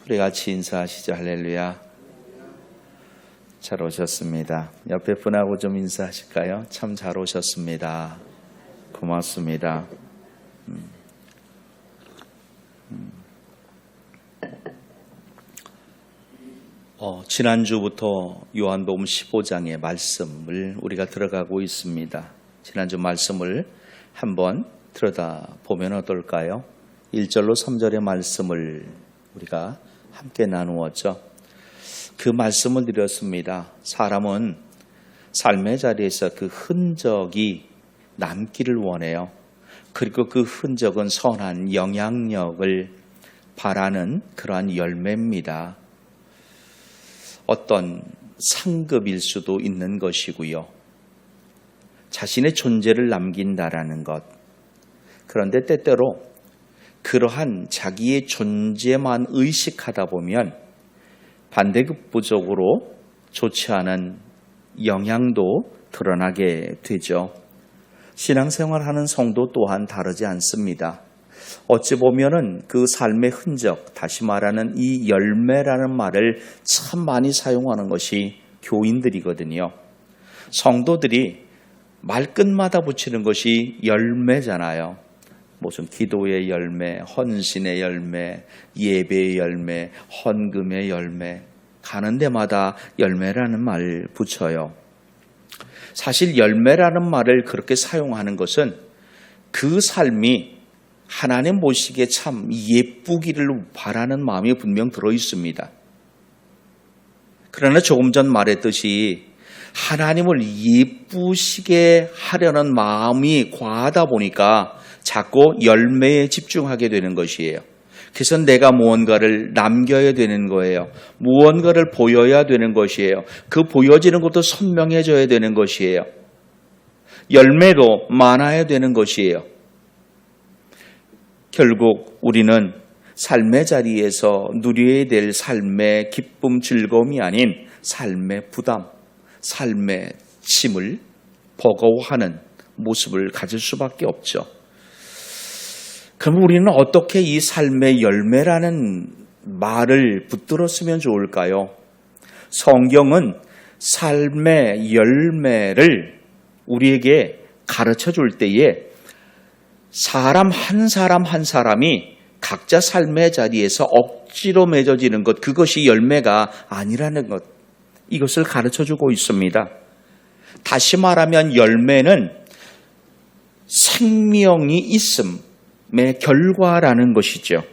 우리 같이 인사하시죠. 할렐루야. 잘 오셨습니다. 옆에 분하고 좀 인사하실까요? 참 잘 오셨습니다. 고맙습니다. 지난주부터 요한복음 15장의 말씀을 우리가 들어가고 있습니다. 지난주 말씀을 한번 들여다보면 어떨까요? 1절로 3절의 말씀을 우리가 함께 나누었죠. 그 말씀을 드렸습니다. 사람은 삶의 자리에서 그 흔적이 남기를 원해요. 그리고 그 흔적은 선한 영향력을 바라는 그러한 열매입니다. 어떤 상급일 수도 있는 것이고요. 자신의 존재를 남긴다라는 것. 그런데 때때로 그러한 자기의 존재만 의식하다 보면 반대급부적으로 좋지 않은 영향도 드러나게 되죠. 신앙생활하는 성도 또한 다르지 않습니다. 어찌 보면은 그 삶의 흔적, 다시 말하는 이 열매라는 말을 참 많이 사용하는 것이 교인들이거든요. 성도들이 말끝마다 붙이는 것이 열매잖아요. 무슨 기도의 열매, 헌신의 열매, 예배의 열매, 헌금의 열매, 가는 데마다 열매라는 말 붙여요. 사실 열매라는 말을 그렇게 사용하는 것은 그 삶이 하나님 보시기에 참 예쁘기를 바라는 마음이 분명 들어 있습니다. 그러나 조금 전 말했듯이 하나님을 예쁘시게 하려는 마음이 과하다 보니까 자꾸 열매에 집중하게 되는 것이에요. 그래서 내가 무언가를 남겨야 되는 거예요. 무언가를 보여야 되는 것이에요. 그 보여지는 것도 선명해져야 되는 것이에요. 열매도 많아야 되는 것이에요. 결국 우리는 삶의 자리에서 누려야 될 삶의 기쁨, 즐거움이 아닌 삶의 부담, 삶의 짐을 버거워하는 모습을 가질 수밖에 없죠. 그럼 우리는 어떻게 이 삶의 열매라는 말을 붙들었으면 좋을까요? 성경은 삶의 열매를 우리에게 가르쳐 줄 때에 사람 한 사람이 각자 삶의 자리에서 억지로 맺어지는 것, 그것이 열매가 아니라는 것, 이것을 가르쳐 주고 있습니다. 다시 말하면 열매는 생명이 있음의 결과라는 것이죠.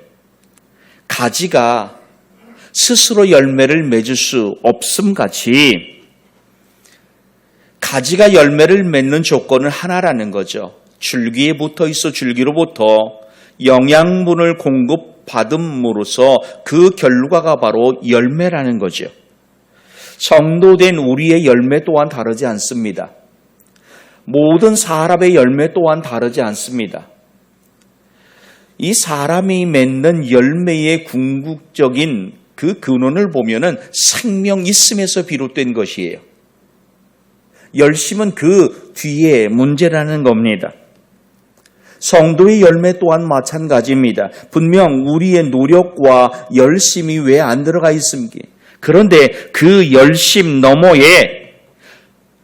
가지가 스스로 열매를 맺을 수 없음같이 가지가 열매를 맺는 조건은 하나라는 거죠. 줄기에 붙어 있어 줄기로부터 영양분을 공급받음으로써 그 결과가 바로 열매라는 거죠. 성도된 우리의 열매 또한 다르지 않습니다. 모든 사람의 열매 또한 다르지 않습니다. 이 사람이 맺는 열매의 궁극적인 그 근원을 보면은 생명 있음에서 비롯된 것이에요. 열심은 그 뒤에 문제라는 겁니다. 성도의 열매 또한 마찬가지입니다. 분명 우리의 노력과 열심이 왜 안 들어가 있습니까? 그런데 그 열심 너머에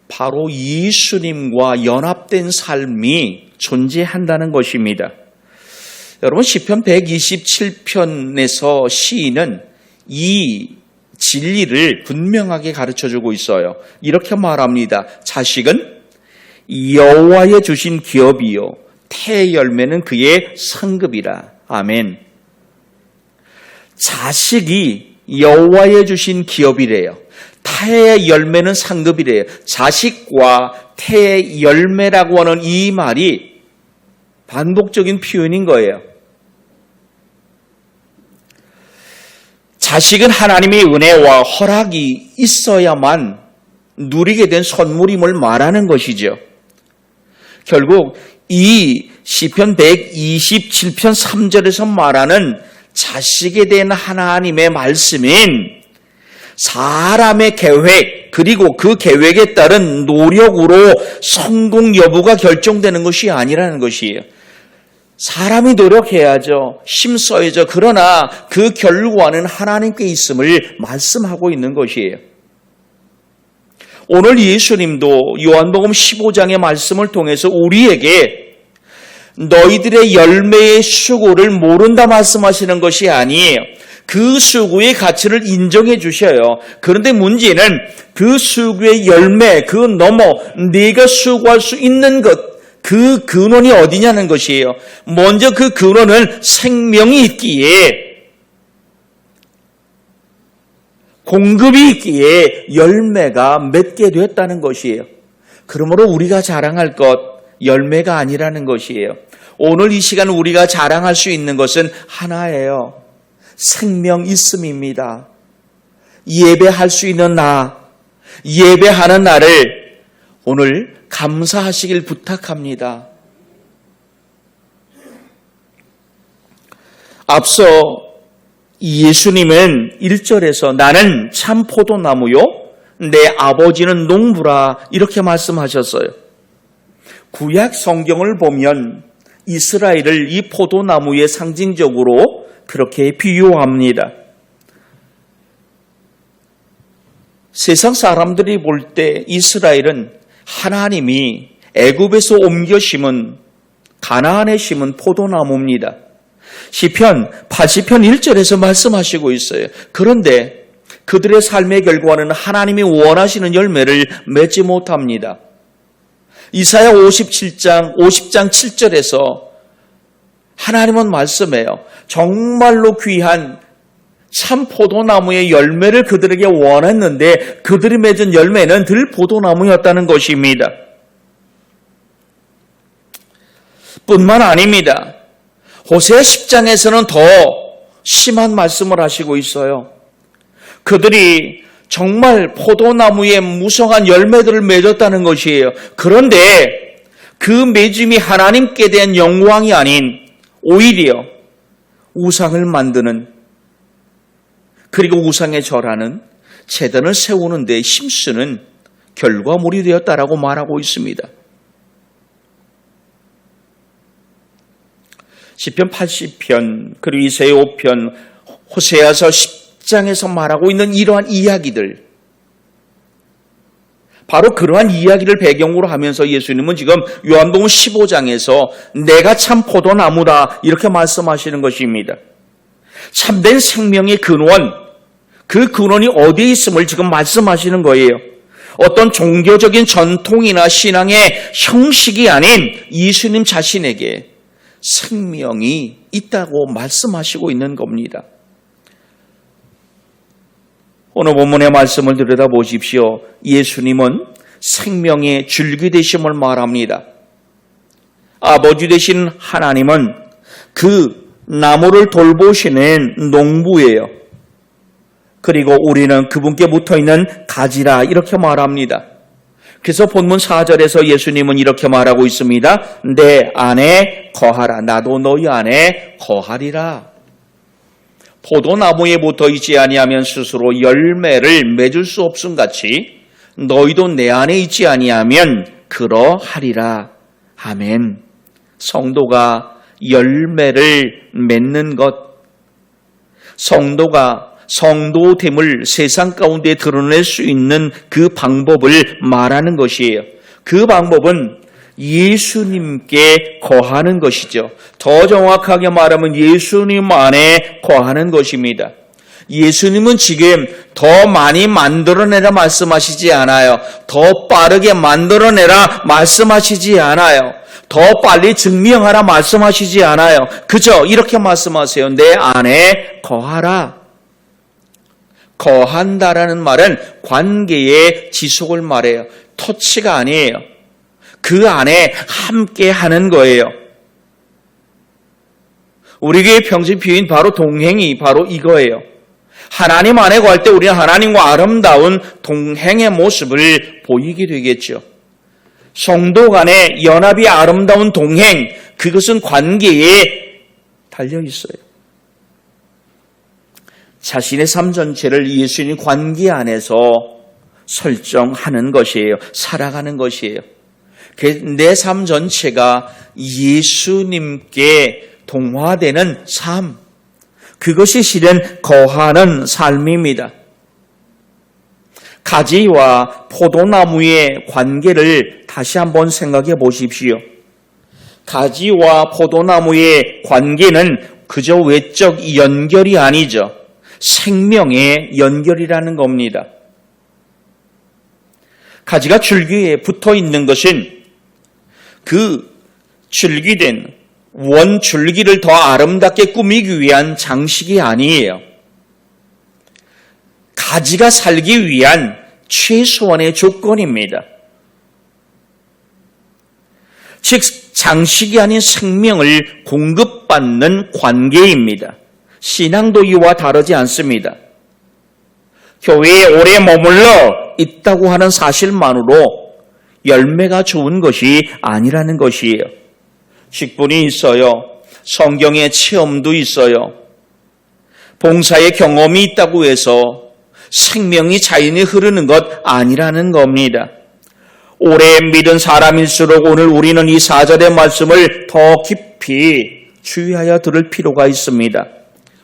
바로 예수님과 연합된 삶이 존재한다는 것입니다. 여러분 시편 127편에서 시인은 이 진리를 분명하게 가르쳐주고 있어요. 이렇게 말합니다. 자식은 여호와의 주신 기업이요 태의 열매는 그의 상급이라. 아멘. 자식이 여호와의 주신 기업이래요. 태의 열매는 상급이래요. 자식과 태의 열매라고 하는 이 말이 반복적인 표현인 거예요. 자식은 하나님의 은혜와 허락이 있어야만 누리게 된 선물임을 말하는 것이죠. 결국 이 시편 127편 3절에서 말하는 자식에 대한 하나님의 말씀인 사람의 계획 그리고 그 계획에 따른 노력으로 성공 여부가 결정되는 것이 아니라는 것이에요. 사람이 노력해야죠. 힘써야죠. 그러나 그 결과는 하나님께 있음을 말씀하고 있는 것이에요. 오늘 예수님도 요한복음 15장의 말씀을 통해서 우리에게 너희들의 열매의 수고를 모른다 말씀하시는 것이 아니에요. 그 수고의 가치를 인정해 주셔요. 그런데 문제는 그 수고의 열매, 그 넘어 네가 수고할 수 있는 것, 그 근원이 어디냐는 것이에요. 먼저 그 근원은 생명이 있기에, 공급이 있기에 열매가 맺게 됐다는 것이에요. 그러므로 우리가 자랑할 것, 열매가 아니라는 것이에요. 오늘 이 시간 우리가 자랑할 수 있는 것은 하나예요. 생명 있음입니다. 예배할 수 있는 나, 예배하는 나를 오늘 감사하시길 부탁합니다. 앞서 예수님은 1절에서 나는 참 포도나무요 내 아버지는 농부라 이렇게 말씀하셨어요. 구약 성경을 보면 이스라엘을 이 포도나무의 상징적으로 그렇게 비유합니다. 세상 사람들이 볼 때 이스라엘은 하나님이 애굽에서 옮겨 심은 가나안에 심은 포도나무입니다. 시편 80편 1절에서 말씀하시고 있어요. 그런데 그들의 삶의 결과는 하나님이 원하시는 열매를 맺지 못합니다. 이사야 50장 7절에서 하나님은 말씀해요. 정말로 귀한 참 포도나무의 열매를 그들에게 원했는데 그들이 맺은 열매는 들포도나무였다는 것입니다. 뿐만 아닙니다. 호세아 10장에서는 더 심한 말씀을 하시고 있어요. 그들이 정말 포도나무의 무성한 열매들을 맺었다는 것이에요. 그런데 그 맺음이 하나님께 대한 영광이 아닌 오히려 우상을 만드는, 그리고 우상에 절하는, 제단을 세우는 데 힘쓰는 결과물이 되었다라고 말하고 있습니다. 시편 80편 그리고 이사야 5편 호세아서 10장에서 말하고 있는 이러한 이야기들, 바로 그러한 이야기를 배경으로 하면서 예수님은 지금 요한복음 15장에서 내가 참 포도나무다 이렇게 말씀하시는 것입니다. 참된 생명의 근원, 그 근원이 어디에 있음을 지금 말씀하시는 거예요. 어떤 종교적인 전통이나 신앙의 형식이 아닌 예수님 자신에게 생명이 있다고 말씀하시고 있는 겁니다. 오늘 본문의 말씀을 들여다보십시오. 예수님은 생명의 줄기 되심을 말합니다. 아버지 되신 하나님은 그 나무를 돌보시는 농부예요. 그리고 우리는 그분께 붙어있는 가지라 이렇게 말합니다. 그래서 본문 4절에서 예수님은 이렇게 말하고 있습니다. 내 안에 거하라. 나도 너희 안에 거하리라. 포도나무에 붙어있지 아니하면 스스로 열매를 맺을 수 없음같이 너희도 내 안에 있지 아니하면 그러하리라. 아멘. 성도가 열매를 맺는 것, 성도가 성도됨을 세상 가운데 드러낼 수 있는 그 방법을 말하는 것이에요. 그 방법은 예수님께 거하는 것이죠. 더 정확하게 말하면 예수님 안에 거하는 것입니다. 예수님은 지금 더 많이 만들어내라 말씀하시지 않아요. 더 빠르게 만들어내라 말씀하시지 않아요. 더 빨리 증명하라 말씀하시지 않아요. 그저 이렇게 말씀하세요. 내 안에 거하라. 거한다라는 말은 관계의 지속을 말해요. 터치가 아니에요. 그 안에 함께 하는 거예요. 우리 교회 평생 표현 바로 동행이 바로 이거예요. 하나님 안에 거할 때 우리는 하나님과 아름다운 동행의 모습을 보이게 되겠죠. 성도 간의 연합이 아름다운 동행, 그것은 관계에 달려 있어요. 자신의 삶 전체를 예수님 관계 안에서 설정하는 것이에요. 살아가는 것이에요. 내 삶 전체가 예수님께 동화되는 삶, 그것이 실은 거하는 삶입니다. 가지와 포도나무의 관계를 다시 한번 생각해 보십시오. 가지와 포도나무의 관계는 그저 외적 연결이 아니죠. 생명의 연결이라는 겁니다. 가지가 줄기에 붙어 있는 것은 그 줄기된 원줄기를 더 아름답게 꾸미기 위한 장식이 아니에요. 가지가 살기 위한 최소한의 조건입니다. 즉 장식이 아닌 생명을 공급받는 관계입니다. 신앙도 이와 다르지 않습니다. 교회에 오래 머물러 있다고 하는 사실만으로 열매가 좋은 것이 아니라는 것이에요. 직분이 있어요. 성경의 체험도 있어요. 봉사의 경험이 있다고 해서 생명이 자연히 흐르는 것 아니라는 겁니다. 오래 믿은 사람일수록 오늘 우리는 이 4절의 말씀을 더 깊이 주의하여 들을 필요가 있습니다.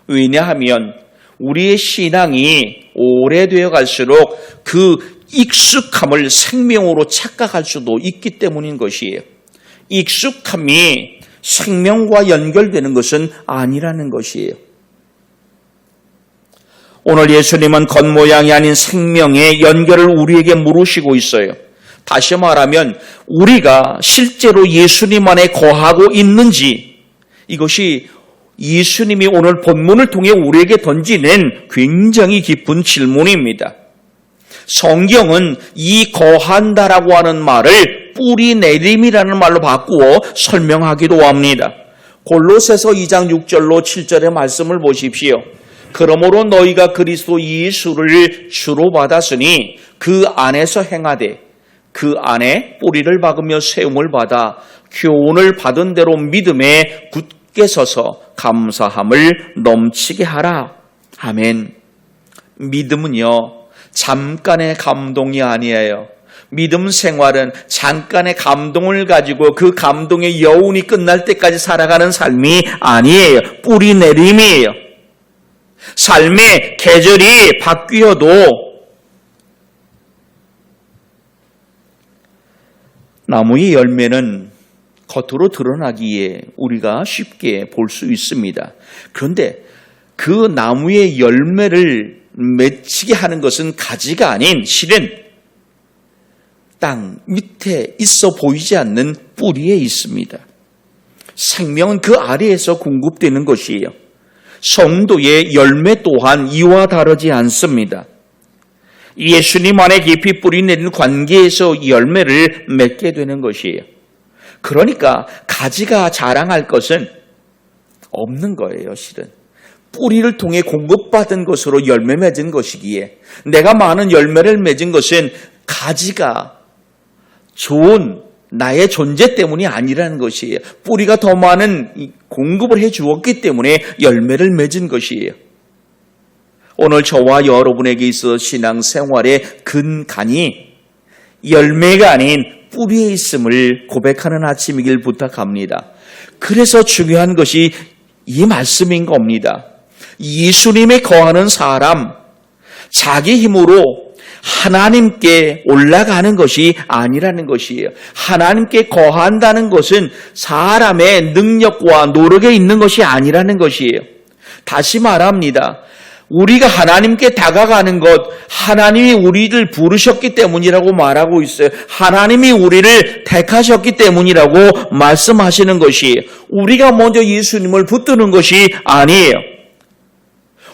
왜냐하면 우리의 신앙이 오래되어 갈수록 그 익숙함을 생명으로 착각할 수도 있기 때문인 것이에요. 익숙함이 생명과 연결되는 것은 아니라는 것이에요. 오늘 예수님은 겉모양이 아닌 생명의 연결을 우리에게 물으시고 있어요. 다시 말하면 우리가 실제로 예수님 안에 거하고 있는지, 이것이 예수님이 오늘 본문을 통해 우리에게 던지는 굉장히 깊은 질문입니다. 성경은 이 거한다라고 하는 말을 뿌리 내림이라는 말로 바꾸어 설명하기도 합니다. 골로새서 2장 6절로 7절의 말씀을 보십시오. 그러므로 너희가 그리스도 예수를 주로 받았으니 그 안에서 행하되 그 안에 뿌리를 박으며 세움을 받아 교훈을 받은 대로 믿음에 굳게 서서 감사함을 넘치게 하라. 아멘. 믿음은요, 잠깐의 감동이 아니에요. 믿음 생활은 잠깐의 감동을 가지고 그 감동의 여운이 끝날 때까지 살아가는 삶이 아니에요. 뿌리 내림이에요. 삶의 계절이 바뀌어도 나무의 열매는 겉으로 드러나기에 우리가 쉽게 볼 수 있습니다. 그런데 그 나무의 열매를 맺히게 하는 것은 가지가 아닌 실은 땅 밑에 있어 보이지 않는 뿌리에 있습니다. 생명은 그 아래에서 공급되는 것이에요. 성도의 열매 또한 이와 다르지 않습니다. 예수님 안에 깊이 뿌리내린 관계에서 열매를 맺게 되는 것이에요. 그러니까 가지가 자랑할 것은 없는 거예요, 실은. 뿌리를 통해 공급받은 것으로 열매 맺은 것이기에 내가 많은 열매를 맺은 것은 가지가 좋은 나의 존재 때문이 아니라는 것이에요. 뿌리가 더 많은 공급을 해 주었기 때문에 열매를 맺은 것이에요. 오늘 저와 여러분에게 있어 신앙생활의 근간이 열매가 아닌 뿌리에 있음을 고백하는 아침이길 부탁합니다. 그래서 중요한 것이 이 말씀인 겁니다. 예수님에 거하는 사람, 자기 힘으로 하나님께 올라가는 것이 아니라는 것이에요. 하나님께 거한다는 것은 사람의 능력과 노력에 있는 것이 아니라는 것이에요. 다시 말합니다. 우리가 하나님께 다가가는 것, 하나님이 우리를 부르셨기 때문이라고 말하고 있어요. 하나님이 우리를 택하셨기 때문이라고 말씀하시는 것이에요. 우리가 먼저 예수님을 붙드는 것이 아니에요.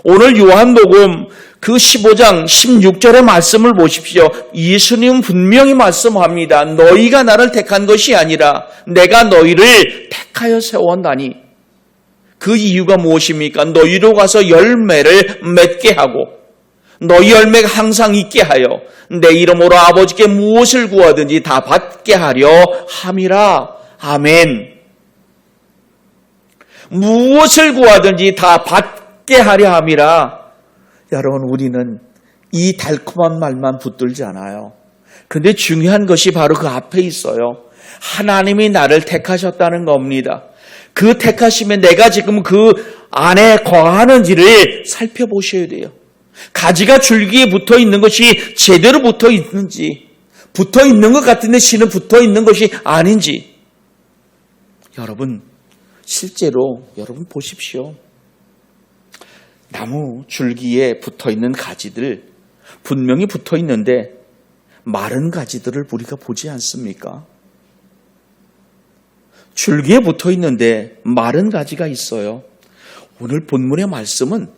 오늘 요한복음 그 15장 16절의 말씀을 보십시오. 예수님은 분명히 말씀합니다. 너희가 나를 택한 것이 아니라 내가 너희를 택하여 세웠나니. 그 이유가 무엇입니까? 너희로 가서 열매를 맺게 하고 너희 열매가 항상 있게 하여 내 이름으로 아버지께 무엇을 구하든지 다 받게 하려 함이라. 아멘. 무엇을 구하든지 다 받게 하려 함이라. 여러분, 우리는 이 달콤한 말만 붙들지 않아요. 그런데 중요한 것이 바로 그 앞에 있어요. 하나님이 나를 택하셨다는 겁니다. 그 택하심에 내가 지금 그 안에 거하는지를 살펴보셔야 돼요. 가지가 줄기에 붙어 있는 것이 제대로 붙어 있는지, 붙어 있는 것 같은데 씨는 붙어 있는 것이 아닌지. 여러분, 실제로 여러분 보십시오. 나무 줄기에 붙어 있는 가지들 분명히 붙어 있는데 마른 가지들을 우리가 보지 않습니까? 줄기에 붙어 있는데 마른 가지가 있어요. 오늘 본문의 말씀은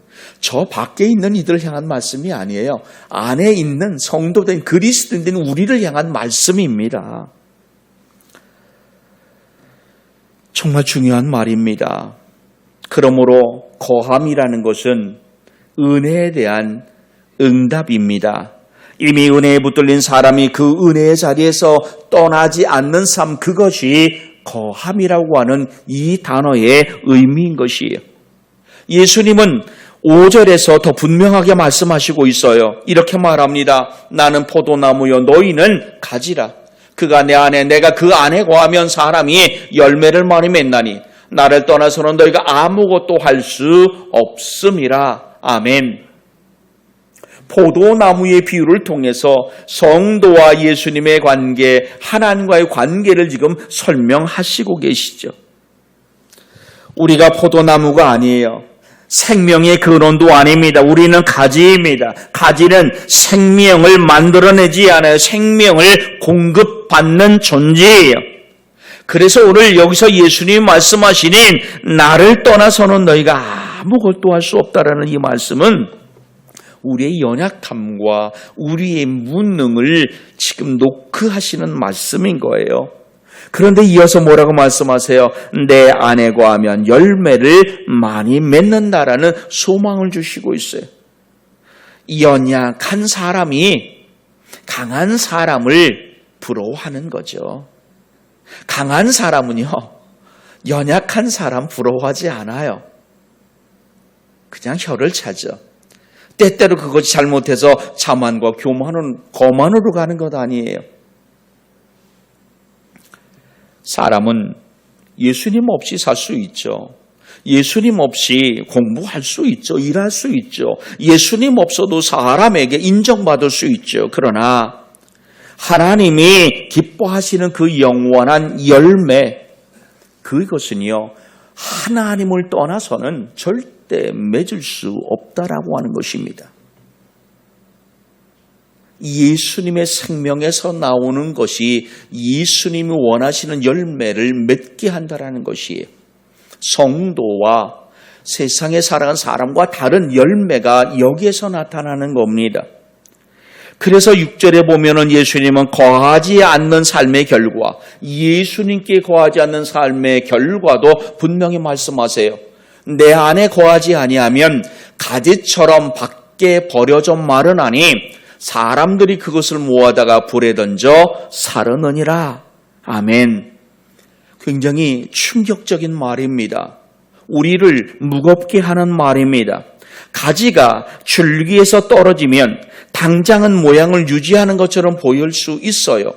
저 밖에 있는 이들을 향한 말씀이 아니에요. 안에 있는 성도된 그리스도인된 우리를 향한 말씀입니다. 정말 중요한 말입니다. 그러므로 거함이라는 것은 은혜에 대한 응답입니다. 이미 은혜에 붙들린 사람이 그 은혜의 자리에서 떠나지 않는 삶, 그것이 거함이라고 하는 이 단어의 의미인 것이에요. 예수님은 5절에서 더 분명하게 말씀하시고 있어요. 이렇게 말합니다. 나는 포도나무요 너희는 가지라. 그가 내 안에 내가 그 안에 거하면 사람이 열매를 많이 맺나니 나를 떠나서는 너희가 아무것도 할 수 없음이라. 아멘. 포도나무의 비유를 통해서 성도와 예수님의 관계, 하나님과의 관계를 지금 설명하시고 계시죠. 우리가 포도나무가 아니에요. 생명의 근원도 아닙니다. 우리는 가지입니다. 가지는 생명을 만들어내지 않아요. 생명을 공급받는 존재예요. 그래서 오늘 여기서 예수님이 말씀하시는 나를 떠나서는 너희가 아무것도 할 수 없다라는 이 말씀은 우리의 연약함과 우리의 무능을 지금 노크하시는 말씀인 거예요. 그런데 이어서 뭐라고 말씀하세요? 내 안에 거하면 열매를 많이 맺는다라는 소망을 주시고 있어요. 연약한 사람이 강한 사람을 부러워하는 거죠. 강한 사람은요, 연약한 사람 부러워하지 않아요. 그냥 혀를 차죠. 때때로 그것이 잘못해서 자만과 거만으로 가는 것 아니에요. 사람은 예수님 없이 살 수 있죠. 예수님 없이 공부할 수 있죠. 일할 수 있죠. 예수님 없어도 사람에게 인정받을 수 있죠. 그러나 하나님이 기뻐하시는 그 영원한 열매, 그것은요, 하나님을 떠나서는 절대 맺을 수 없다라고 하는 것입니다. 예수님의 생명에서 나오는 것이 예수님이 원하시는 열매를 맺게 한다라는 것이에요. 성도와 세상에 살아가는 사람과 다른 열매가 여기에서 나타나는 겁니다. 그래서 6절에 보면은 예수님은 거하지 않는 삶의 결과, 예수님께 거하지 않는 삶의 결과도 분명히 말씀하세요. 내 안에 거하지 아니하면 가지처럼 밖에 버려져 마르나니 사람들이 그것을 모아다가 불에 던져 사르느니라. 아멘. 굉장히 충격적인 말입니다. 우리를 무겁게 하는 말입니다. 가지가 줄기에서 떨어지면 당장은 모양을 유지하는 것처럼 보일 수 있어요.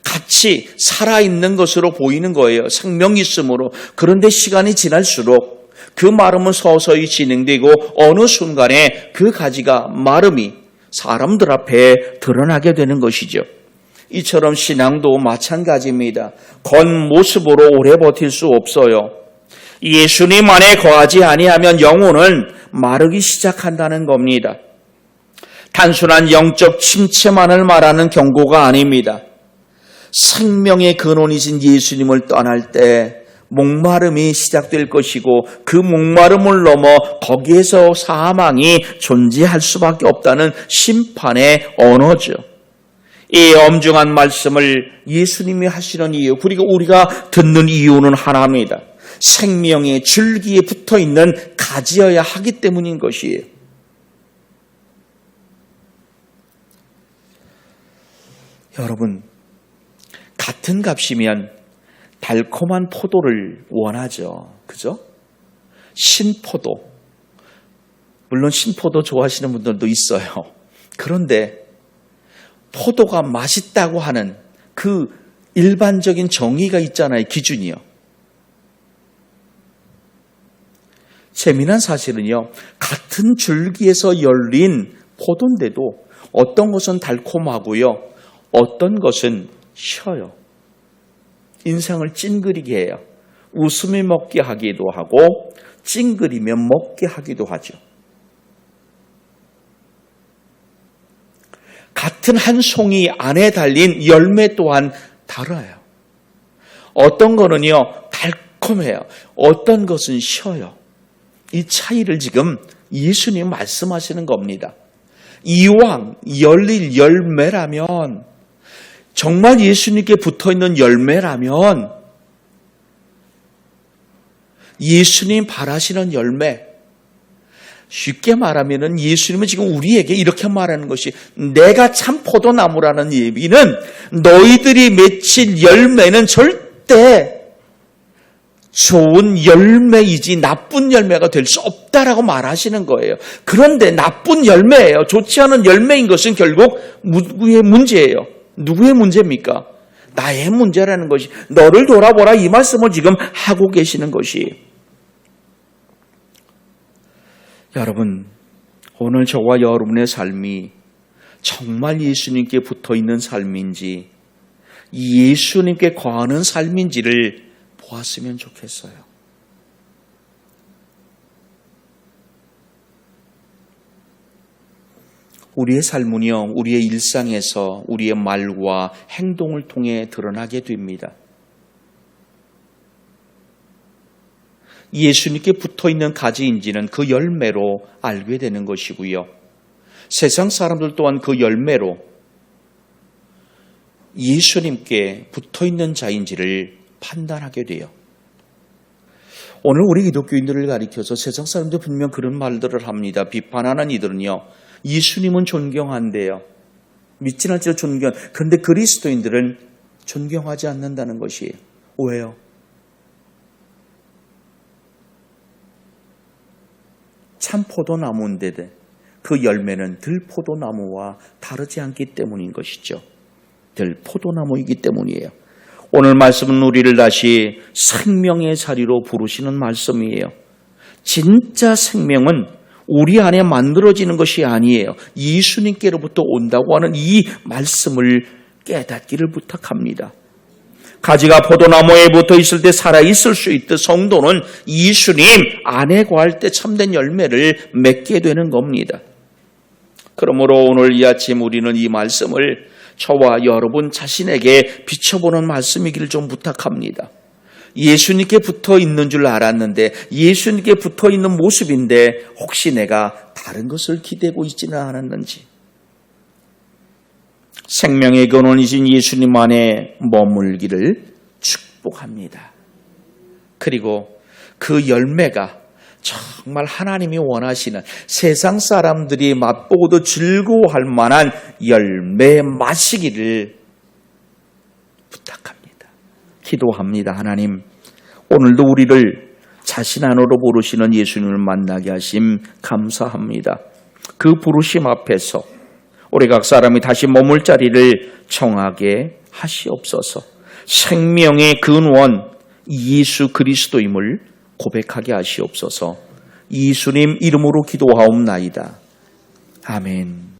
같이 살아있는 것으로 보이는 거예요. 생명이 있으므로. 그런데 시간이 지날수록 그 마름은 서서히 진행되고 어느 순간에 그 가지가 마름이 사람들 앞에 드러나게 되는 것이죠. 이처럼 신앙도 마찬가지입니다. 겉모습으로 오래 버틸 수 없어요. 예수님 안에 거하지 아니하면 영혼은 마르기 시작한다는 겁니다. 단순한 영적 침체만을 말하는 경고가 아닙니다. 생명의 근원이신 예수님을 떠날 때 목마름이 시작될 것이고 그 목마름을 넘어 거기에서 사망이 존재할 수밖에 없다는 심판의 언어죠. 이 엄중한 말씀을 예수님이 하시는 이유, 그리고 우리가 듣는 이유는 하나입니다. 생명의 줄기에 붙어있는 가지여야 하기 때문인 것이에요. 여러분, 같은 값이면 달콤한 포도를 원하죠. 그죠? 신포도. 물론 신포도 좋아하시는 분들도 있어요. 그런데 포도가 맛있다고 하는 그 일반적인 정의가 있잖아요. 기준이요. 재미난 사실은요. 같은 줄기에서 열린 포도인데도 어떤 것은 달콤하고요. 어떤 것은 셔요. 인상을 찡그리게 해요. 웃음이 먹게 하기도 하고 찡그리면 먹게 하기도 하죠. 같은 한 송이 안에 달린 열매 또한 달아요. 어떤 거는요 달콤해요. 어떤 것은 셔요. 이 차이를 지금 예수님 말씀하시는 겁니다. 이왕 열릴 열매라면, 정말 예수님께 붙어있는 열매라면 예수님 바라시는 열매, 쉽게 말하면 예수님은 지금 우리에게 이렇게 말하는 것이, 내가 참 포도나무라는 얘기는 너희들이 맺힌 열매는 절대 좋은 열매이지 나쁜 열매가 될 수 없다라고 말하시는 거예요. 그런데 나쁜 열매예요. 좋지 않은 열매인 것은 결국 누구의 문제예요? 누구의 문제입니까? 나의 문제라는 것이, 너를 돌아보라, 이 말씀을 지금 하고 계시는 것이. 여러분, 오늘 저와 여러분의 삶이 정말 예수님께 붙어있는 삶인지, 예수님께 거하는 삶인지를 보았으면 좋겠어요. 우리의 삶은요, 우리의 일상에서 우리의 말과 행동을 통해 드러나게 됩니다. 예수님께 붙어있는 가지인지는 그 열매로 알게 되는 것이고요. 세상 사람들 또한 그 열매로 예수님께 붙어있는 자인지를 판단하게 돼요. 오늘 우리 기독교인들을 가리켜서 세상 사람들 분명 그런 말들을 합니다. 비판하는 이들은요, 예수님은 존경한대요. 믿지는 않지만 존경. 그런데 그리스도인들은 존경하지 않는다는 것이에요. 왜요? 참 포도나무인데 그 열매는 들포도나무와 다르지 않기 때문인 것이죠. 들포도나무이기 때문이에요. 오늘 말씀은 우리를 다시 생명의 자리로 부르시는 말씀이에요. 진짜 생명은 우리 안에 만들어지는 것이 아니에요. 예수님께로부터 온다고 하는 이 말씀을 깨닫기를 부탁합니다. 가지가 포도나무에 붙어 있을 때 살아있을 수 있듯 성도는 예수님 안에 거할 때 참된 열매를 맺게 되는 겁니다. 그러므로 오늘 이 아침 우리는 이 말씀을 저와 여러분 자신에게 비춰보는 말씀이기를 좀 부탁합니다. 예수님께 붙어 있는 줄 알았는데, 예수님께 붙어 있는 모습인데 혹시 내가 다른 것을 기대고 있지는 않았는지, 생명의 근원이신 예수님 안에 머물기를 축복합니다. 그리고 그 열매가 정말 하나님이 원하시는, 세상 사람들이 맛보고도 즐거워할 만한 열매 마시기를 부탁합니다. 기도합니다. 하나님, 오늘도 우리를 자신 안으로 부르시는 예수님을 만나게 하심 감사합니다. 그 부르심 앞에서 우리 각 사람이 다시 머물 자리를 정하게 하시옵소서. 생명의 근원 예수 그리스도임을 고백하게 하시옵소서. 예수님 이름으로 기도하옵나이다. 아멘.